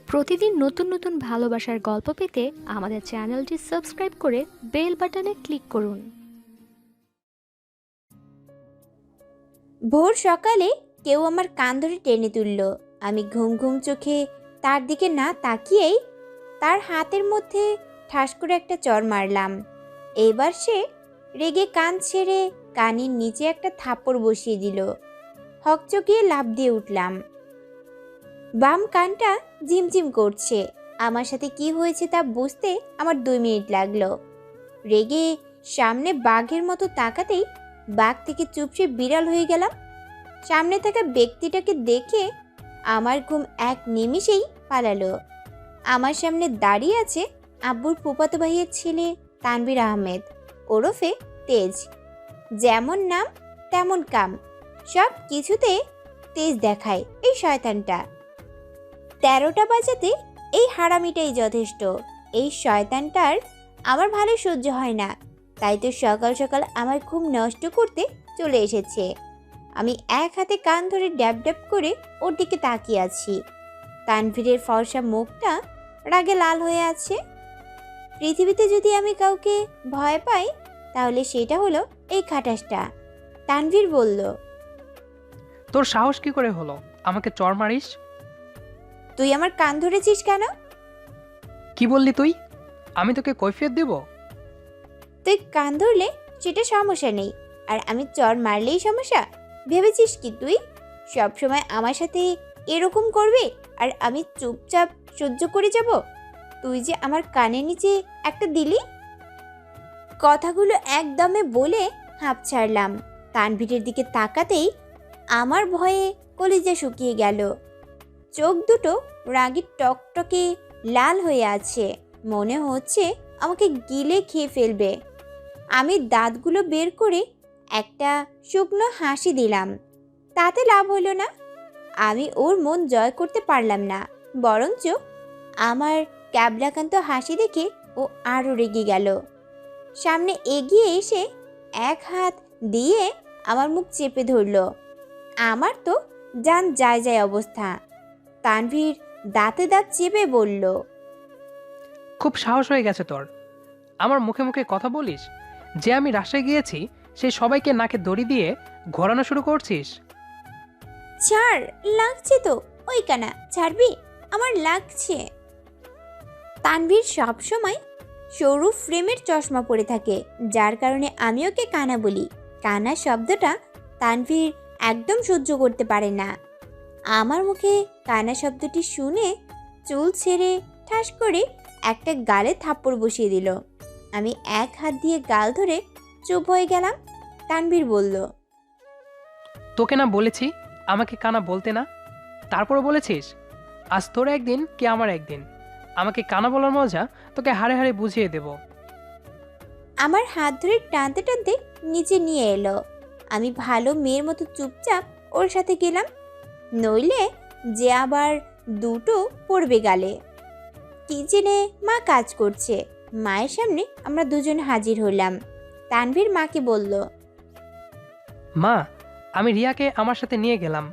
প্রতিদিন নতুন নতুন ভালোবাসার গল্প পেতে আমাদের চ্যানেলটি সাবস্ক্রাইব করে বেল বাটনে ক্লিক করুন। ভোর সকালে কেউ আমার কান ধরে টেনে তুলল। আমি ঘুম ঘুম চোখে তার দিকে না তাকিয়েই তার হাতের মধ্যে ঠাস করে একটা চড় মারলাম। এবার সে রেগে কান ছেড়ে কানের নিচে একটা থাপ্পড় বসিয়ে দিল। হকচকিয়ে লাফ দিয়ে উঠলাম। বাম কানটা ঝিমঝিম করছে। আমার সাথে কি হয়েছে তা বুঝতে আমার 2 মিনিট লাগলো। রেগে সামনে বাঘের মতো তাকাতেই বাঘ থেকে চুপসে বিড়াল হয়ে গেলাম। সামনে থাকা ব্যক্তিটাকে দেখে আমার ঘুম এক নিমিষেই পালালো। আমার সামনে দাঁড়িয়ে আছে আব্বুর ফুফাতো ভাইয়ের ছেলে তানভীর আহমেদ ওরফে তেজ। যেমন নাম তেমন কাম, সব কিছুতে তেজ দেখায় এই শয়তানটা। 13টা বাজাতে এই হারামিটাই যথেষ্ট। এই শয়তানটার আমার ভালো সহ্য হয় না, তাই তো সকাল সকাল আমার ঘুম নষ্ট করতে চলে এসেছে। আমি এক হাতে কান ধরে ড্যাব ড্যাব করে ওর দিকে তাকিয়ে আছি। তানভীরের ফর্সা মুখটা রাগে লাল হয়ে আছে। পৃথিবীতে যদি আমি কাউকে ভয় পাই তাহলে সেটা হলো এই খাটাসটা। তানভীর বলল, তোর সাহস কি করে হলো আমাকে চড় মারিস? তুই আমার কান ধরেছিস কেন? কি বললি তুই? আমি তোকে কৈফিয়ত দিব? তুই কান ধরলে সেটা সমস্যা নেই, আর আমি চড় মারলেই সমস্যা? ভেবেছিস কি তুই সব সময় আমার সাথে এরকম করবে আর আমি চুপচাপ সহ্য করে যাব? তুই যে আমার কানের নিচে একটা দিলি। কথাগুলো একদমে বলে হাঁপ ছাড়লাম। তানভীরের দিকে তাকাতেই আমার ভয়ে কলিজা শুকিয়ে গেল। চোখ দুটো রাগি টকটকে লাল হয়ে আছে, মনে হচ্ছে আমাকে গিলে খেয়ে ফেলবে। আমি দাঁতগুলো বের করে একটা শুকনো হাসি দিলাম। তাতে লাভ হলো না। আমি ওর মন জয় করতে পারলাম না, বরঞ্চ আমার ক্যাবলাকান্ত হাসি দেখে ও আরও রেগে গেল। সামনে এগিয়ে এসে এক হাত দিয়ে আমার মুখ চেপে ধরল। আমার তো জান যায় যায় অবস্থা। তানভীর দাঁতে দাঁত চেপে বলল, খুব সাহস হয়ে গেছে তোর, আমার মুখে মুখে কথা বলিস। যে আমি রাস্তায় গিয়েছি সেই সবাইকে নাকে দড়ি দিয়ে ঘোরানো শুরু করছিস। ছাড়, লাগছে তো। ওই কানা ছাড়বি? আমার লাগছে। তানভীর সবসময় সরু ফ্রেমের চশমা পরে থাকে, যার কারণে আমি ওকে কানা বলি। কানা শব্দটা তানভীর একদম সহ্য করতে পারে না। আমার মুখে কানা শব্দটি শুনে চুল ছেড়ে ঠাস করে একটা গালে থাপ্পড় বসিয়ে দিল। আমি এক হাত দিয়ে গাল ধরে চুপ হয়ে গেলাম। তানভীর বলল, তোকে না বলেছি আমাকে কানা বলতে না, তারপরও বলেছিস। আজ তোর একদিন কি আমার একদিন। আমাকে কানা বলার মজা তোকে হাড়ে হাড়ে বুঝিয়ে দেব। আমার হাত ধরে টানতে টানতে নিচে নিয়ে এলো। আমি ভালো মেয়ের মতো চুপচাপ ওর সাথে গেলাম, নইলে যে আবার দুটো পড়বে গালে। কিচেনে মা কাজ করছে। মায়ের সামনে আমরা দুজন হাজির হলাম। তানভীর মাকে বলল, মা, আমি রিয়াকে আমার সাথে নিয়ে গেলাম।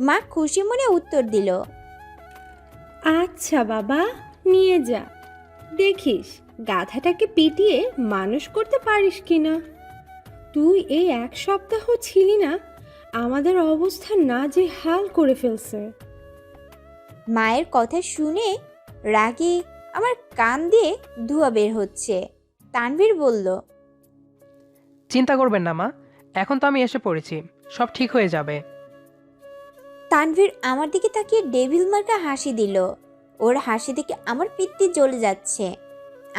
মা খুশি মনে উত্তর দিল, আচ্ছা বাবা, নিয়ে যা। দেখিস গাধাটাকে পিটিয়ে মানুষ করতে পারিস কিনা। তুই এই 1 সপ্তাহ ছিলি না, আমাদের অবস্থা না যে হাল করে ফেলছে। মায়ের কথা শুনে রাগে আমার কান দিয়ে ধোঁয়া বের হচ্ছে। তানভীর বলল, চিন্তা করবেন না মা, এখন তো আমি এসে পড়েছি, সব ঠিক হয়ে যাবে। তানভীর আমার দিকে তাকিয়ে ডেভিল মার্কা হাসি দিল। ওর হাসি দেখে আমার পিত্তি জ্বলে যাচ্ছে।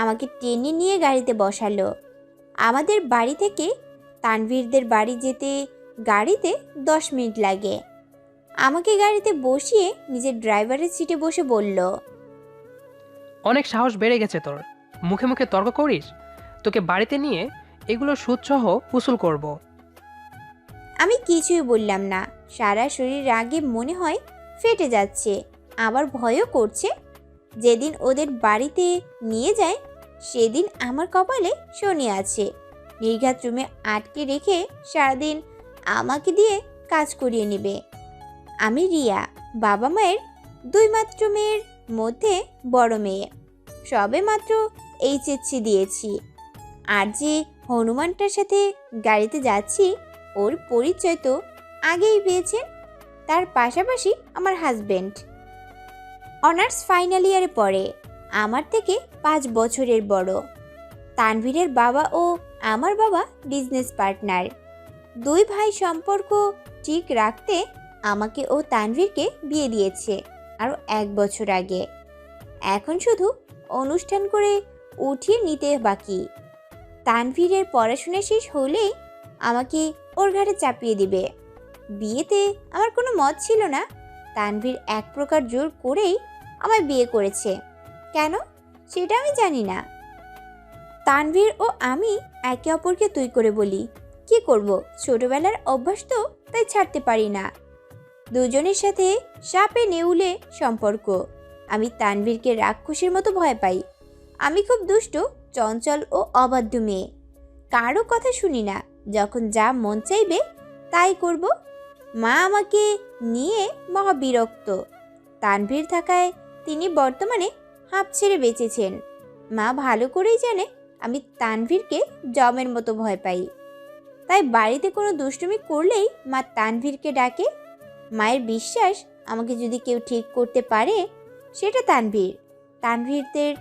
আমাকে টেনে নিয়ে গাড়িতে বসালো। আমাদের বাড়ি থেকে তানভীরদের বাড়ি যেতে গাড়িতে 10 মিনিট লাগে। আমাকে গাড়িতে বসিয়ে নিজের ড্রাইভারের সিটে বসে বলল, অনেক সাহস বেড়ে গেছে তোর, মুখে মুখে তর্ক করিস। তোকে বাড়িতে নিয়ে এগুলো সুদসহ উসুল করব। আমি কিছুই বললাম না। সারা শরীর রাগে মনে হয় ফেটে যাচ্ছে, আবার ভয়ও করছে। যেদিন ওদের বাড়িতে নিয়ে যায় সেদিন আমার কপালে শনি আছে। নির্ঘাত রুমে আটকে রেখে সারাদিন আমাকে দিয়ে কাজ করিয়ে নেবে। আমি রিয়া, বাবা মায়ের দুই মাত্র মেয়ের মধ্যে বড় মেয়ে, সবে মাত্র এইচএসসি দিয়েছি। আর যে হনুমানটার সাথে গাড়িতে যাচ্ছি ওর পরিচয় তো আগেই পেয়েছেন, তার পাশাপাশি আমার হাজবেন্ড। অনার্স ফাইনাল ইয়ারে পড়ে, আমার থেকে 5 বছরের বড়। তানভীরের বাবা ও আমার বাবা বিজনেস পার্টনার। দুই ভাই সম্পর্ক ঠিক রাখতে আমাকে ও তানভীরকে বিয়ে দিয়েছে আরও 1 বছর আগে। এখন শুধু অনুষ্ঠান করে উঠিয়ে নিতে বাকি। তানভীরের পড়াশোনা শেষ হলেই আমাকে ওর ঘাড়ে চাপিয়ে দিবে। বিয়েতে আমার কোনো মত ছিল না, তানভীর এক প্রকার জোর করেই আমায় বিয়ে করেছে। কেন সেটা আমি জানি না। তানভীর ও আমি একে অপরকে তুই করে বলি, কি করব, ছোটবেলার অভ্যাস তো, তাই ছাড়তে পারি না। দুজনের সাথে সাপে নেউলে সম্পর্ক। আমি তানভীরকে রাক্ষসের মতো ভয় পাই। আমি খুব দুষ্ট, চঞ্চল ও অবাধ্য মেয়ে। কারো কথা শুনি না, যখন যা মন চাইবে তাই করব। মা আমাকে নিয়ে মহাবিরক্ত। তানভীর থাকায় তিনি বর্তমানে হাঁপ ছেড়ে বেঁচেছেন। মা ভালো করেই জানে আমি তানভীরকে জমের মতো ভয় পাই। তাই বাড়িতে কোনো দুষ্টুমি করলেই মা তানভীরকে ডাকে। মায়ের বিশ্বাস আমাকে যদি কেউ ঠিক করতে পারে সেটা তানভীর। তানভীরদের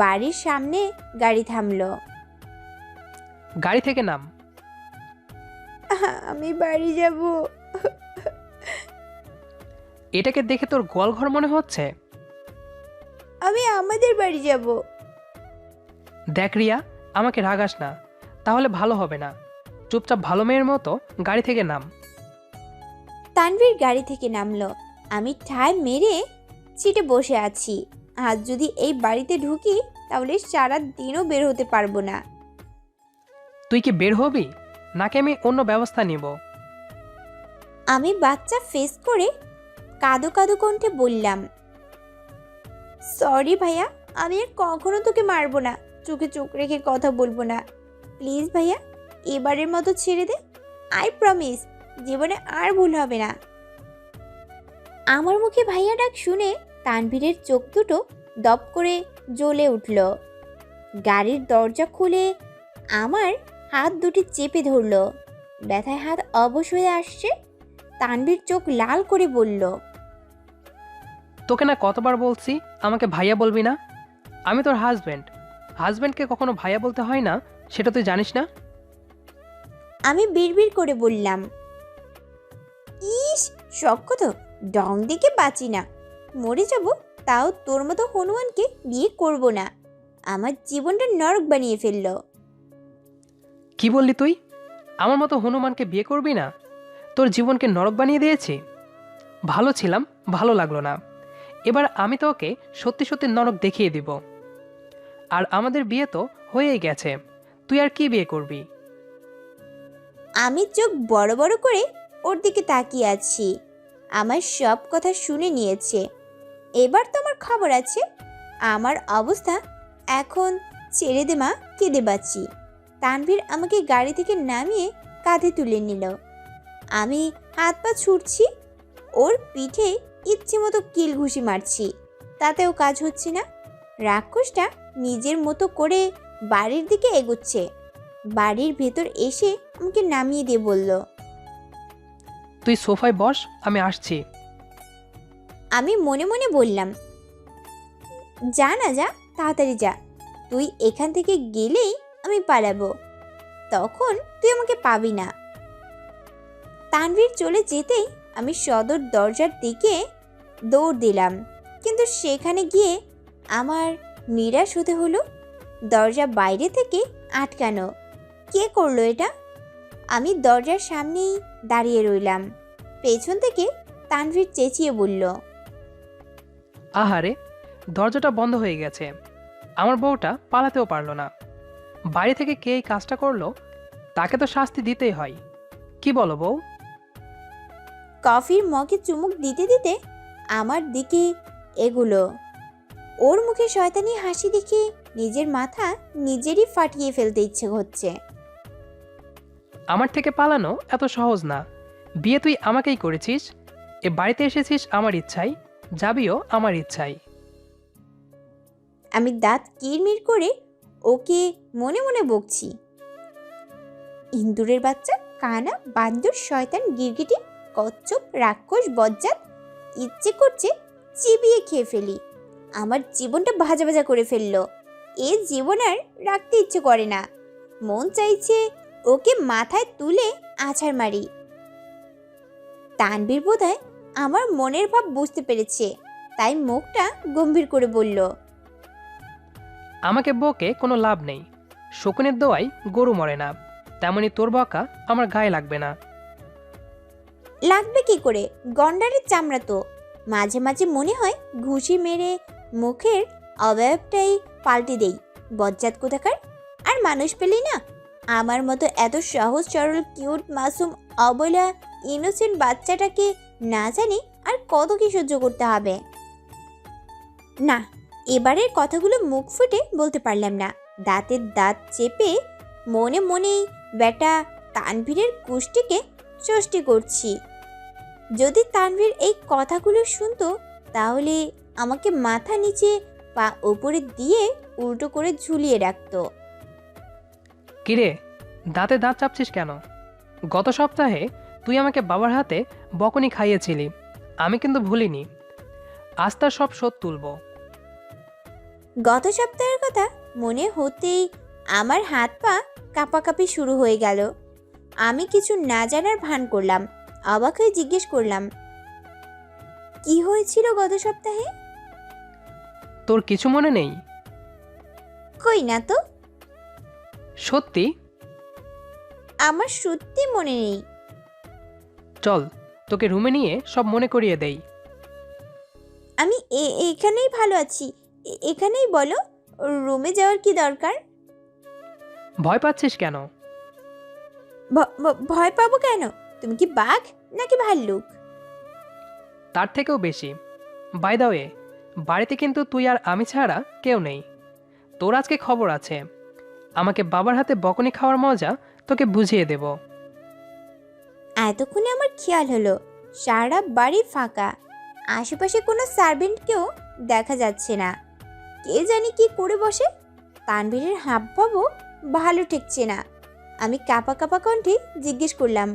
বাড়ির সামনে গাড়ি থামলো। গাড়ি থেকে নাম। আমি বাড়ি যাব। এটাকে দেখে তোর গোয়ালঘর মনে হচ্ছে? আমি আমাদের বাড়ি যাব। দেখ রিয়া, আমাকে রাগাস না, তাহলে ভালো হবে না। চুপচাপ ভালো মেয়ের মতো গাড়ি থেকে নাম। তানভীর গাড়ি থেকে নামলো। আমি ঠায় মেরে সিটে বসে আছি। আজ যদি এই বাড়িতে ঢুকি তাহলে সারা দিনও বের হতে পারবো না। তুই কি বের হবি নাকি আমি অন্য ব্যবস্থা নিব? আমি বাচ্চা ফেস করে কাঁদো কাঁদো কণ্ঠে বললাম, সরি ভাইয়া, আমি আর কখনো তোকে মারবো না, চোখে চোখ রেখে কথা বলবো না। প্লিজ ভাইয়া, এবারের মতো ছেড়ে দে। আই প্রমিস, জীবনে আর ভুল হবে না। আমার মুখে ভাইয়া ডাক শুনে তানভীরের চোখ দুটো দপ করে জ্বলে উঠল। গাড়ির দরজা খুলে আমার হাত দুটি চেপে ধরলো। ব্যথায় হাত অবশ হয়ে আসছে। তানভীর চোখ লাল করে বলল, তোকে না কতবার বলছি আমাকে ভাইয়া বলবি না? আমি তোর হাজব্যান্ড। হাজব্যান্ডকে কখনো ভাইয়া বলতে হয় না, সেটা তুই জানিস না? আমি বিড়বিড় করে বললাম, ইস শখ তো, ডং দিকে বাঁচি না, মরে যাব, তাও তোর মতো হনুমানকে বিয়ে করব না। আমার জীবনটা নরক বানিয়ে ফেললো। কি বললি তুই? আমার মতো হনুমানকে বিয়ে করবি না? তোর জীবনকে নরক বানিয়ে দিয়েছি। ভালো ছিলাম, ভালো লাগলো না। এবার আমি তোকে সত্যি সত্যি নরক দেখিয়ে দিব। আর আমাদের বিয়ে তো হয়েই গেছে, তুই আর কি বিয়ে করবি? আমি চোখ বড় বড় করে ওর দিকে তাকিয়ে আছি। আমার সব কথা শুনে নিয়েছে। এবার তো আমার খবর আছে। আমার অবস্থা এখন ছেড়ে দে মা, কেঁদে বাঁচি। তানভীর আমাকে গাড়ি থেকে নামিয়ে কাঁধে তুলে নিল। আমি হাত পা ছুটছি, ওর পিঠে ইচ্ছে মতো কিল ঘুষি মারছি, তাতেও কাজ হচ্ছে না। রাক্ষসটা নিজের মতো করে বাড়ির দিকে এগোচ্ছে। বাড়ির ভেতর এসে আমাকে নামিয়ে দিয়ে বলল, তুই সোফায় বস, আমি আসছি। আমি মনে মনে বললাম, যা না যা, তাড়াতাড়ি যা। তুই এখান থেকে গেলেই আমি পালাবো, তখন তুই আমাকে পাবি না। তানভীর চলে যেতেই আমি সদর দরজার দিকে দৌড় দিলাম, কিন্তু সেখানে গিয়ে আমার নিরাশ হতে হলো। দরজা বাইরে থেকে আটকানো। কে করলো এটা? আমি দরজার সামনেই দাঁড়িয়ে রইলাম। পেছন থেকে তানভীর চেঁচিয়ে বলল, আহারে, দরজাটা বন্ধ হয়ে গেছে। আমার বউটা পালাতেও পারলো না। বাড়ি থেকে কে এই কাজটা করলো, তাকে তো শাস্তি দিতেই হয়। কি বলো বউ? কফির মগে চুমুক দিতে দিতে আমার দিকে এগুলো। ওর মুখে শয়তানি হাসি দেখে নিজের মাথা নিজেরই ফাটিয়ে ফেলতে ইচ্ছে হচ্ছে। আমার থেকে পালানো এত সহজ না। বিয়ে তুই আমাকেই করেছিস, এ বাড়িতে এসেছিস আমার ইচ্ছায়, যাবিও আমার ইচ্ছাই। আমি দাঁত কিরমির করে ওকে মনে মনে বকছি। ইন্দুরের বাচ্চা, কানা, বান্দর, শয়তান, গিরগিটি, কচ্ছপ, রাক্ষস, বজ্জাত, ইচ্ছে করছে চিবিয়ে খেয়ে ফেলি। আমার জীবনটা ভাজা ভাজা করে ফেললো। এ জীবন আর রাখতে ইচ্ছে করে না। মন চাইছে ওকে মাথায় তুলে আছাড় মারি। তানভীর বোধহয় আমার মনের ভাব বুঝতে পেরেছে, তাই মুখটা গম্ভীর করে বলল, আমাকে বকে কোনো লাভ নেই। শকুনের দোয়ায় গরু মরে না, তেমনি তোর বকা আমার গায়ে লাগবে না। লাগবে কি করে? গন্ডারের চামড়া তো। মাঝে মাঝে মনে হয় ঘুষি মেরে মুখের অবয়বটাই পাল্টে দেই। বজ্জাত কোথাকার। আর মানুষ পেলি না আমার মতো এত সহজ সরল কিউট মাসুম অবলা ইনোসেন্ট বাচ্চাটাকে না জানি আর কত কি সহ্য করতে হবে। না, এবারের কথাগুলো মুখ ফুটে বলতে পারলাম না। দাঁতের দাঁত চেপে মনে মনেই বেটা তানভীরের কুষ্টিকে সৃষ্টি করছি। যদি তানভীর এই কথাগুলো শুনতো তাহলে আমাকে মাথা নিচে পা ওপরে দিয়ে উল্টো করে ঝুলিয়ে রাখতো। কিরে, দাঁতে দাঁত চাপছিস কেন? গত সপ্তাহে তুই আমাকে বাবার হাতে বকুনি খাইয়েছিলি, আমি কিন্তু ভুলিনি। আজ তার সব শোধ তুলব। গত সপ্তাহের কথা মনে হতেই আমার হাত পা কাঁপাকাঁপি শুরু হয়ে গেল। আমি কিছু না জানার ভান করলাম। অবাক হয়ে জিজ্ঞেস করলাম, কি হয়েছিল গত সপ্তাহে? তোর কিছু মনে নেই? কই না তো। সত্যি? আমার সত্যি মনে নেই। চল, তোকে রুমে নিয়ে সব মনে করিয়ে দেই। আমি এখানেই ভালো আছি। এখানেই বলো, রুমে যাওয়ার কি দরকার? ভয় পাচ্ছিস কেন? ভয় পাবো কেন? তুমি কি বাঘ নাকি ভাল্লুক? তার থেকেও বেশি। বাই দ্য ওয়ে, বাড়িতে কিন্তু তুই আর আমি ছাড়া কেউ নেই। তোর আজকে খবর আছে। আমাকে বাবার হাতে বকুনি খাওয়ার মজা তোকে বুঝিয়ে দেব। এতক্ষণে আমার খেয়াল হলো সারা বাড়ি ফাঁকা। আশেপাশে কোনো সার্ভেন্টকেও দেখা যাচ্ছে না। কে জানি কি করে বসে। তানভীরের হাবভাবও ভালো ঠেকছে না। আমি কাঁপা কাঁপা কণ্ঠে জিজ্ঞেস করলাম,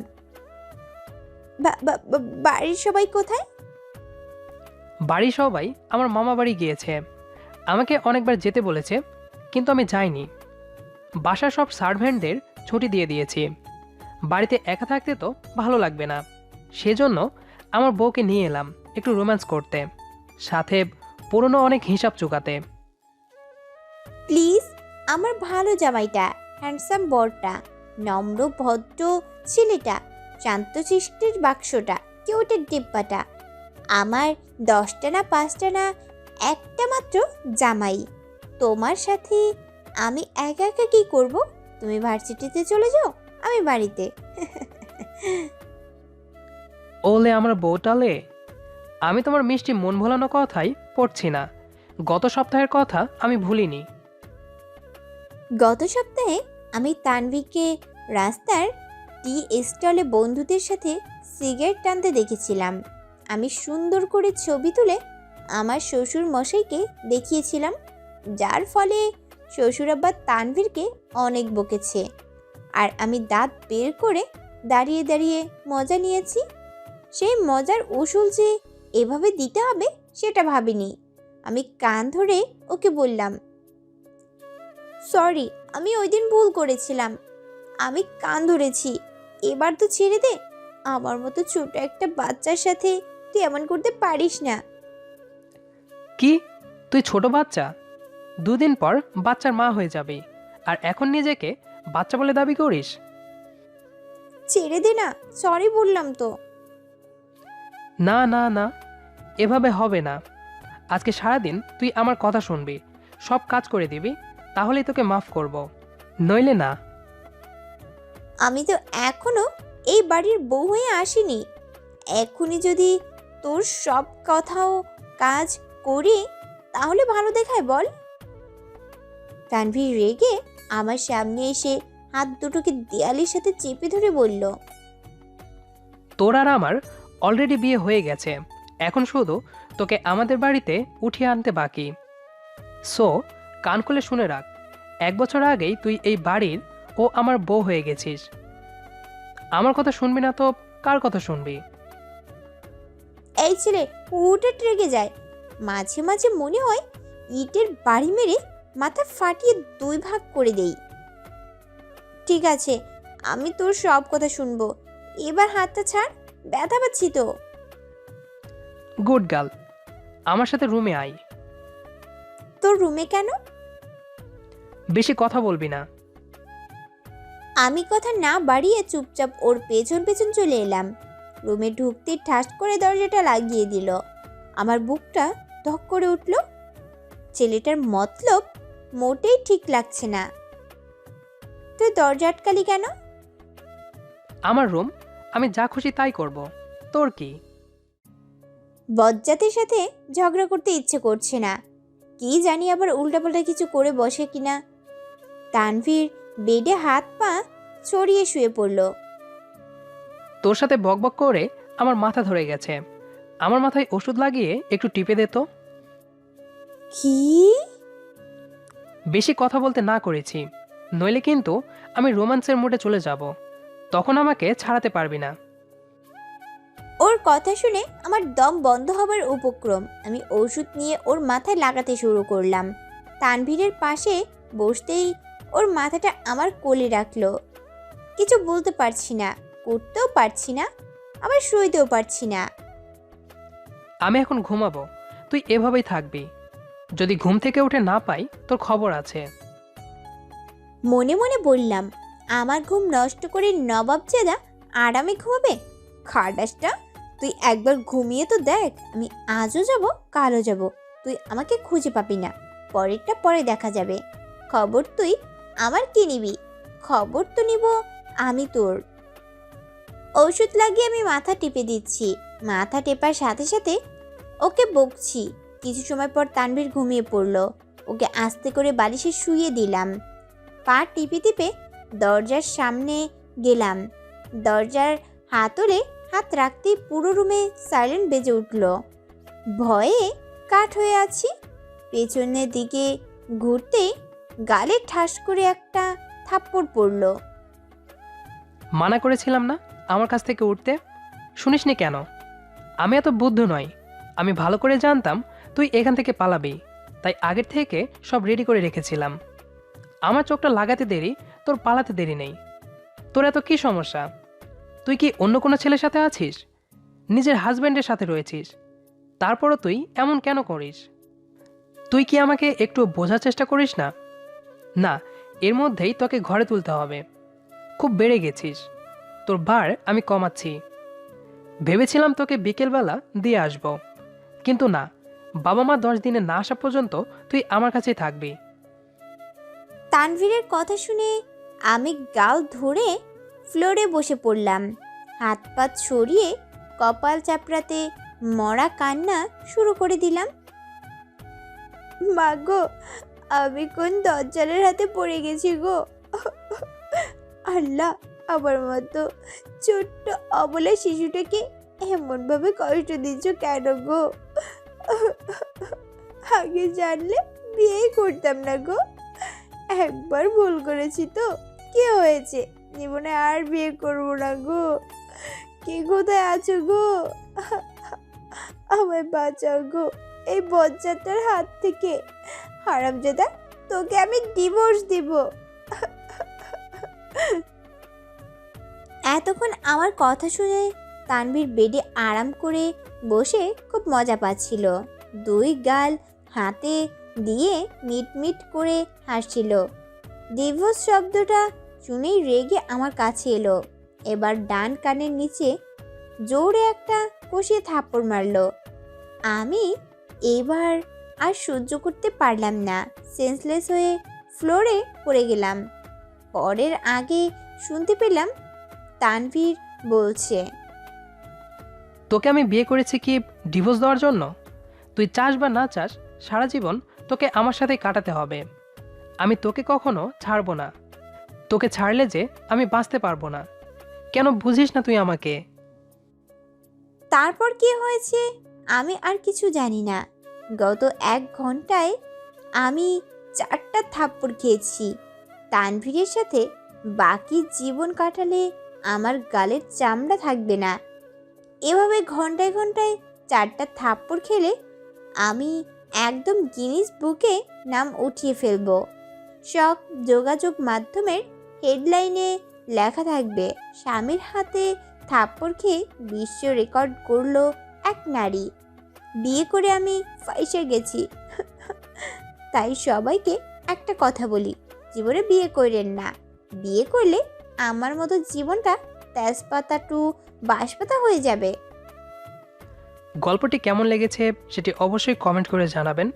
বাড়ির সবাই কোথায়? বাড়ির সবাই আমার মামা বাড়ি গিয়েছে। আমাকে অনেকবার যেতে বলেছে, কিন্তু আমি যাইনি। বাসার সব সার্ভেন্টদের ছুটি দিয়ে দিয়েছি। বাড়িতে একা থাকতে তো ভালো লাগবে না, সেজন্য আমার বউকে নিয়ে এলাম একটু রোম্যান্স করতে, সাথে পুরনো অনেক হিসাব চুকাতে। প্লিজ, আমার ভালো জামাইটা, হ্যান্ডসাম বরটা, নম্র ভদ্র ছেলেটা, শান্তশিষ্টের বাক্সটা, কেউটের ডিব্বাটা, আমার 10টা না 5টা না একটা মাত্র জামাই। তোমার সাথে আমি একা একা কি করব? তুমি ভার্সিটিতে চলে যাও, আমি বাড়িতে। ওলে আমার বউটালে, আমি তোমার মিষ্টি মন ভোলানো কথাই পড়ছি না। গত সপ্তাহের কথা আমি ভুলিনি। গত সপ্তাহে আমি তানভীরকে রাস্তার টি স্টলে বন্ধুদের সাথে সিগারেট টানতে দেখেছিলাম। আমি সুন্দর করে ছবি তুলে আমার শ্বশুর মশাইকে দেখিয়েছিলাম, যার ফলে শ্বশুর আব্বা তানভীরকে অনেক বকেছে। আর আমি দাঁত বের করে দাঁড়িয়ে দাঁড়িয়ে মজা নিয়েছি। সেই মজার উসুল যে এভাবে দিতে হবে সেটা ভাবিনি। আমি কান ধরে ওকে বললাম, সরি, আমি ওই দিন ভুল করেছিলাম। আমি কান ধরেছি, এবার তো ছেড়ে দে। আমার মতো ছোট একটা বাচ্চার সাথে তুই এমন করতে পারিস না। কি, তুই ছোট বাচ্চা? 2 দিন পর বাচ্চার মা হয়ে যাবি, আর এখন নিজেকে বাচ্চা বলে দাবি করিস? ছেড়ে দে না, সরি বললাম তো। না না না, এভাবে হবে না। আজকে সারাদিন তুই আমার কথা শুনবি, সব কাজ করে দিবি, তাহলেই তোকে মাফ করব, নইলে না। আমি তো এখনো এই বাড়ির বউ হয়ে আসিনি। এখনই যদি তোর সব কথাও কাজ করি তাহলে ভালো দেখায় বল? তানভীর রেগে আমার সামনে এসে হাত দুটোকে দেয়ালের সাথে চেপে ধরে বলল, তোর আর আমার অলরেডি বিয়ে হয়ে গেছে। এখন শুধু তোকে আমাদের বাড়িতে উঠিয়ে আনতে বাকি। সো কান খুলে শুনে রাখ, 1 বছর আগেই তুই এই বাড়ির ও আমার বউ হয়ে গেছিস। আমার কথা শুনবি না তো কার কথা শুনবি? এই ছেলে হুটহাট রেগে যায়। মাঝে মাঝে মনে হয় ইটের বাড়ি মেরে মাথা ফাটিয়ে 2 ভাগ করে দেই। ঠিক আছে, আমি তোর সব কথা শুনবো। এবার হাতটা ছাড়, ব্যথা পাচ্ছি তো। গুড গার্ল, আমার সাথে রুমে আয়। তোর রুমে কেন? বেশি কথা বলবি না। আমি কথা না বাড়িয়ে চুপচাপ ওর পেছন পেছন চলে এলাম। রুমে ঢুকতে ঠাস করে দরজাটা লাগিয়ে দিল। আমার বুকটা ধক করে উঠল। ছেলেটার মতলব মোটেই ঠিক লাগছে না। তুই দরজা আটকালি কেন? আমার রুম, আমি যা খুশি তাই করব, তোর কি? বজ্জাতের সাথে ঝগড়া করতে ইচ্ছে করছে না। কি জানি আবার উল্টাপাল্টা কিছু করে বসে কিনা। তানভীর বেডে হাত পা ছড়িয়ে শুয়ে পড়ল। তোর সাথে বকবক করে আমার মাথা ধরে গেছে। আমার মাথায় ওষুধ লাগিয়ে একটু টিপে দে তো। কি? বেশি কথা বলতে না করেছি, নইলে কিন্তু আমি রোম্যান্সের মোডে চলে যাব, তখন আমাকে ছাড়াতে পারবি না। ওর কথা শুনে আমার দম বন্ধ হবার উপক্রম। আমি ওষুধ নিয়ে ওর মাথায় লাগাতে শুরু করলাম। তানভীরের পাশে বসতেই ওর মাথাটা আমার কোলে রাখলো। কিছু বলতে পারছি না, করতেও পারছি না, আবার শুইতেও পারছি না। আমি এখন ঘুমাবো, তুই এভাবেই থাকবি। যদি ঘুম থেকে উঠে না পাই তোর খবর আছে। মনে মনে বললাম, আমার ঘুম নষ্ট করে নবাবজাদা আরামে ঘুমাবে? খাটাসটা, তুই একবার ঘুমিয়ে তো দেখ। আমি আজও যাব, কালও যাব, তুই আমাকে খুঁজে পাবি না। পরেরটা পরে দেখা যাবে। খবর তুই আমার কি নিবি? খবর তো নিব আমি তোর। ওষুধ লাগিয়ে আমি মাথা টিপে দিচ্ছি। মাথা টেপার সাথে সাথে ওকে বকছি। কিছু সময় পর তানভীর ঘুমিয়ে পড়ল। ওকে আস্তে করে বালিশে শুইয়ে দিলাম। পা টিপে টিপে দরজার সামনে গেলাম। দরজার হাতলে হাত রাখতেই পুরো রুমে সাইলেন্ট বেজে উঠল। ভয়ে কাঠ হয়ে আছি। পেছনের দিকে ঘুরতেই গালে ঠাস করে একটা থাপ্পড় পড়ল। মানা করেছিলাম না আমার কাছ থেকে উঠতে? শুনিসনি কেন? আমি এত বুদ্ধ নই। আমি ভালো করে জানতাম তুই এখান থেকে পালাবি, তাই আগের থেকে সব রেডি করে রেখেছিলাম। আমার চোখটা লাগাতে দেরি, তোর পালাতে দেরি নেই। তোর এত কি সমস্যা? তুই কি অন্য কোনো ছেলের সাথে আছিস? নিজের হাজব্যান্ডের সাথে রয়েছিস, তারপরও তুই এমন কেন করিস? তুই কি আমাকে একটু বোঝার চেষ্টা করিস না? না, এর মধ্যেই তোকে ঘরে তুলতে হবে। খুব বেড়ে গেছিস, তোর ভার আমি কমাচ্ছি। ভেবেছিলাম তোকে বিকেলবেলা দিয়ে আসব, কিন্তু না, বাবা মা 10 দিনে না আসা পর্যন্ত তুই আমার কাছেই থাকবি। তানভীরের কথা শুনে আমি গাল ধরে ফ্লোরে বসে পড়লাম। হাত পা ছড়িয়ে কপাল চাপড়াতে মরা কান্না শুরু করে দিলাম। মা গো, আমি কোন দজ্জালের হাতে পড়ে গেছি গো। আল্লাহ, আমার মতো ছোট্ট অবলা শিশুটাকে এমনভাবে কষ্ট দিচ্ছ কেন গো? আগে জানলে বিয়ে করতাম না গো। একবার ভুল করেছি তো, কি হয়েছে? জীবনে আর বিয়ে করবো না গো। কে কোথায় আছো গো? আমায় বাঁচাও গো এই বজ্জাটার হাত থেকে। হারামজাদা, তোকে আমি ডিভোর্স দিব। এতক্ষণ আমার কথা শুনে তানভীর বেডে আরাম করে বসে খুব মজা পাচ্ছিল। 2 গাল হাতে দিয়ে মিট মিট করে হাসছিল। ডিভোর্স শব্দটা শুনেই রেগে আমার কাছে এলো। এবার ডান কানের নিচে জোরে একটা কষিয়ে থাপ্পড় মারলো। আমি এবার আর সহ্য করতে পারলাম না। সেন্সলেস হয়ে ফ্লোরে পড়ে গেলাম। পরের আগে শুনতে পেলাম তানভীর বলছে, তোকে আমি বিয়ে করেছি কি ডিভোর্স দেওয়ার জন্য? তুই চাস বা না চাস, সারা জীবন তোকে আমার সাথেই কাটাতে হবে। আমি তোকে কখনো ছাড়বো না। তোকে ছাড়লে যে আমি বাঁচতে পারবো না। কেন বুঝিস না তুই আমাকে? তারপর কি হয়েছে আমি আর কিছু জানি না। গত 1 ঘন্টায় আমি 4টা থাপ্পড় খেয়েছি। তানভীরের সাথে বাকি জীবন কাটালে আমার গালের চামড়া থাকবে না। এভাবে ঘন্টায় ঘন্টায় 4টা থাপ্পড় খেলে আমি একদম গিনিস বুকে নাম উঠিয়ে ফেলবো। সব যোগাযোগ মাধ্যমের হেডলাইনে লেখা থাকবে, স্বামীর হাতে থাপ্পড় খেয়ে বিশ্ব রেকর্ড করলো এক নারী। বিয়ে করে আমি ফাইসে গেছি। তাই সবাইকে একটা কথা বলি, জীবনে বিয়ে করেন না। বিয়ে করলে আমার মতো জীবনটা তেজপাতা টু বাঁশপাতা হয়ে যাবে। গল্পটি কেমন লেগেছে সেটি অবশ্যই কমেন্ট করে জানাবেন।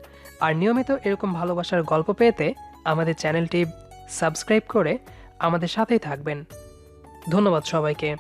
আর নিয়মিত এরকম ভালোবাসার গল্প পেতে আমাদের চ্যানেলটি সাবস্ক্রাইব করে আমাদের সাথেই থাকবেন। ধন্যবাদ সবাইকে।